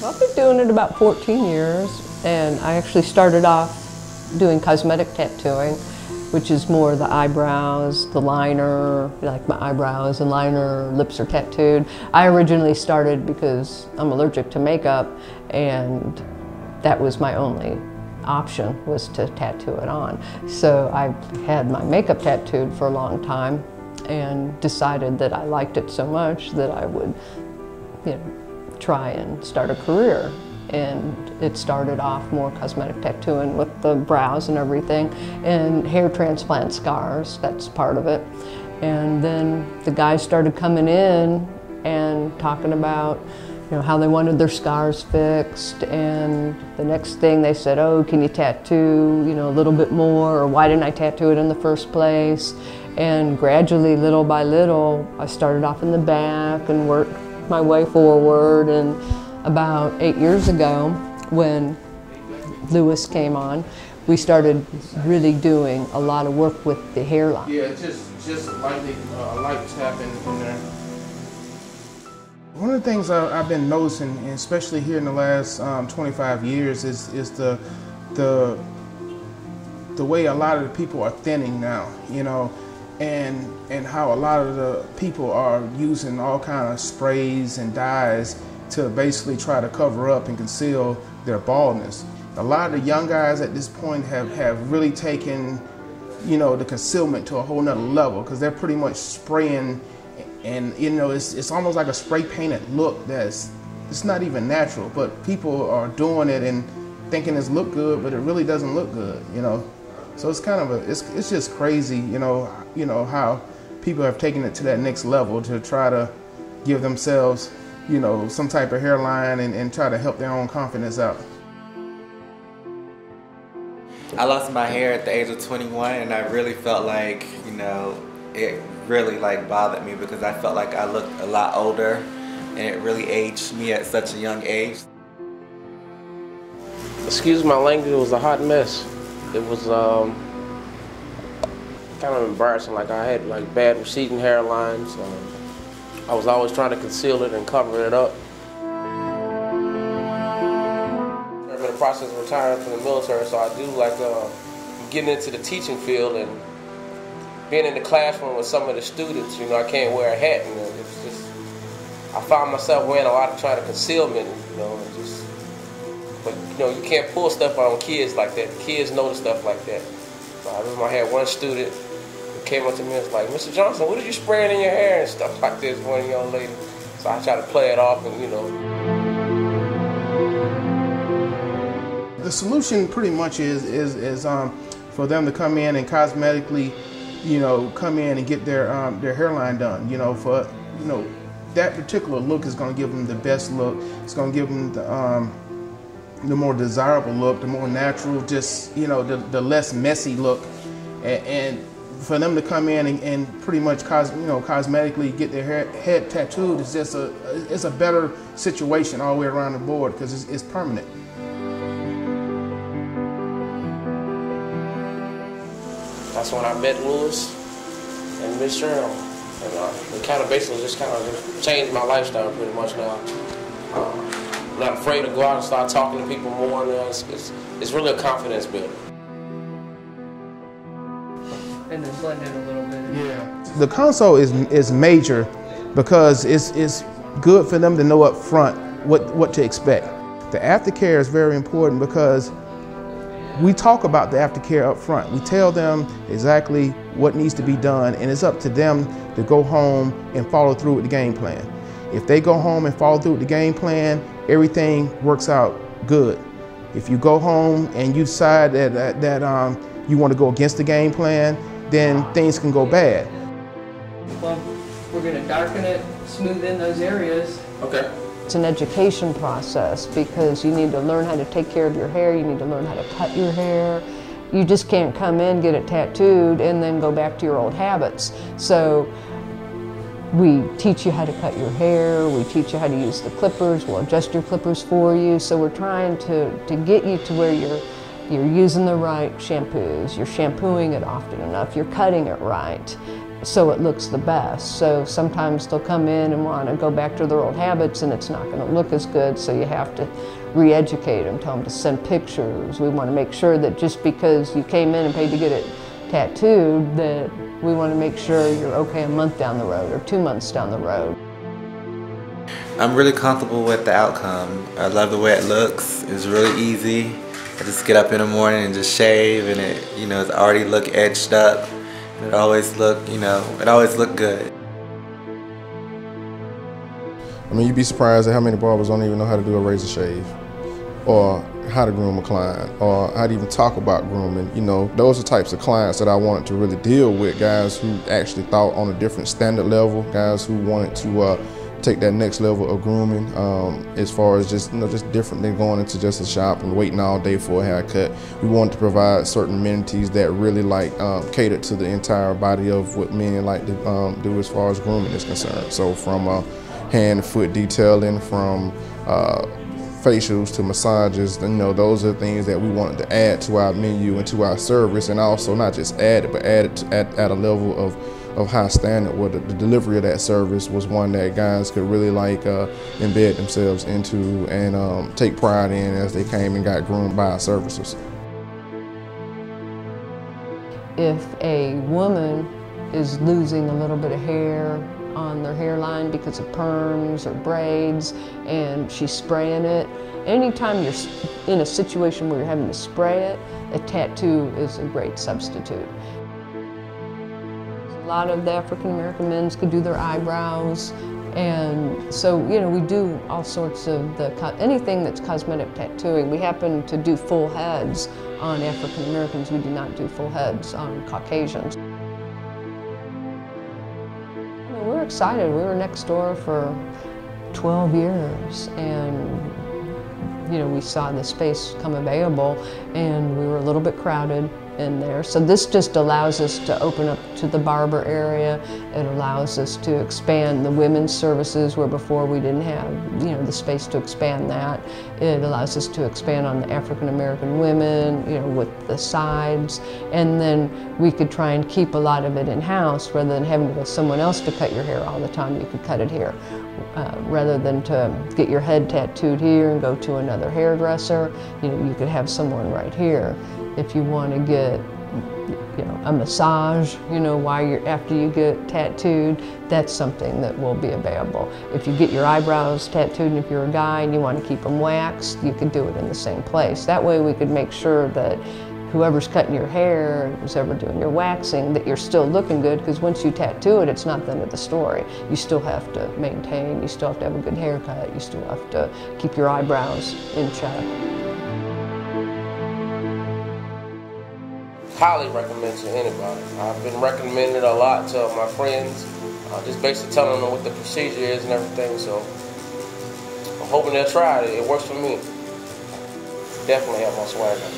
I've been doing it about 14 years, and I actually started off doing cosmetic tattooing, which is more the eyebrows, the liner, like my eyebrows and liner, lips are tattooed. I originally started because I'm allergic to makeup, and that was my only option, was to tattoo it on. So I had my makeup tattooed for a long time and decided that I liked it so much that I would, try and start a career. And it started off more cosmetic tattooing with the brows and everything, and hair transplant scars, that's part of it. And then the guys started coming in and talking about how they wanted their scars fixed, and the next thing they said, oh, can you tattoo a little bit more, or why didn't I tattoo it in the first place? And gradually, little by little, I started off in the back and worked my way forward. And about 8 years ago, when Lewis came on, we started really doing a lot of work with the hairline. Yeah, just lightly, a light tap in there. One of the things I've been noticing, especially here in the last 25 years, is the way a lot of the people are thinning now, and how a lot of the people are using all kind of sprays and dyes to basically try to cover up and conceal their baldness. A lot of the young guys at this point have really taken, the concealment to a whole nother level, because they're pretty much spraying, and it's almost like a spray painted look it's not even natural, but people are doing it and thinking it's look good, but it really doesn't look good, So it's kind of it's just crazy, how people have taken it to that next level to try to give themselves, some type of hairline and try to help their own confidence out. I lost my hair at the age of 21, and I really felt like, it really bothered me, because I felt like I looked a lot older, and it really aged me at such a young age. Excuse my language, it was a hot mess. It was kind of embarrassing. Like, I had bad receding hairlines. I was always trying to conceal it and cover it up. I'm in the process of retiring from the military, so I do getting into the teaching field and being in the classroom with some of the students. I can't wear a hat, and it's just, I found myself wearing a lot of trying to concealment, but you can't pull stuff on kids like that. The kids know the stuff like that. So I remember I had one student who came up to me and was like, Mr. Johnson, what did you spraying in your hair and stuff like this, one young lady. So I tried to play it off, and The solution pretty much is for them to come in and cosmetically, come in and get their hairline done. That particular look is going to give them the best look. It's going to give them the more desirable look, the more natural, just the less messy look, and for them to come in and pretty much cosmetically get their head tattooed is just it's a better situation all the way around the board, because it's permanent. That's when I met Lewis and Miss Cheryl, and it kind of basically just changed my lifestyle pretty much now. I'm not afraid to go out and start talking to people more. It's really a confidence builder. And then blend in a little bit. Yeah. The console is major, because it's good for them to know up front what to expect. The aftercare is very important, because we talk about the aftercare up front. We tell them exactly what needs to be done, and it's up to them to go home and follow through with the game plan. If they go home and follow through with the game plan, everything works out good. If you go home and you decide that you want to go against the game plan, then things can go bad. Well, we're going to darken it, smooth in those areas. Okay. It's an education process, because you need to learn how to take care of your hair, you need to learn how to cut your hair. You just can't come in, get it tattooed, and then go back to your old habits. So we teach you how to cut your hair, we teach you how to use the clippers, we'll adjust your clippers for you. So we're trying to get you to where you're using the right shampoos, you're shampooing it often enough, you're cutting it right. so it looks the best. So sometimes they'll come in and want to go back to their old habits, and it's not going to look as good, so you have to re-educate them, tell them to send pictures. We want to make sure that just because you came in and paid to get it tattooed, that we want to make sure you're okay a month down the road or 2 months down the road. I'm really comfortable with the outcome. I love the way it looks. It's really easy. I just get up in the morning and just shave, and it, it's already look edged up. It always look, it always look good. I mean, you'd be surprised at how many barbers don't even know how to do a razor shave, or how to groom a client, or how to even talk about grooming. Those are types of clients that I wanted to really deal with, guys who actually thought on a different standard level, guys who wanted to take that next level of grooming, as far as just different than going into just a shop and waiting all day for a haircut. We wanted to provide certain amenities that really cater to the entire body of what men like to do as far as grooming is concerned. So from hand and foot detailing, from facials to massages, those are things that we wanted to add to our menu and to our service, and also not just add it, but add it at a level of high standard, where the delivery of that service was one that guys could really embed themselves into and take pride in as they came and got groomed by our services. If a woman is losing a little bit of hair on their hairline because of perms or braids, and she's spraying it, anytime you're in a situation where you're having to spray it, a tattoo is a great substitute. A lot of the African American men could do their eyebrows, and so we do all sorts of anything that's cosmetic tattooing. We happen to do full heads on African Americans. We do not do full heads on Caucasians. We're excited. We were next door for 12 years, and we saw the space come available, and we were a little bit crowded in there. So this just allows us to open up to the barber area. It allows us to expand the women's services where before we didn't have the space to expand that. It allows us to expand on the African American women, with the sides, and then we could try and keep a lot of it in-house rather than having to go someone else to cut your hair all the time. You could cut it here. Rather than to get your head tattooed here and go to another hairdresser, you could have someone right here. If you want to get, a massage, after you get tattooed, that's something that will be available. If you get your eyebrows tattooed, and if you're a guy and you want to keep them waxed, you could do it in the same place. That way we could make sure that whoever's cutting your hair, who's ever doing your waxing, that you're still looking good, because once you tattoo it, it's not the end of the story. You still have to maintain, you still have to have a good haircut, you still have to keep your eyebrows in check. Highly recommend to anybody. I've been recommending it a lot to my friends, just basically telling them what the procedure is and everything, so I'm hoping they'll try it. It works for me. Definitely have my swag on.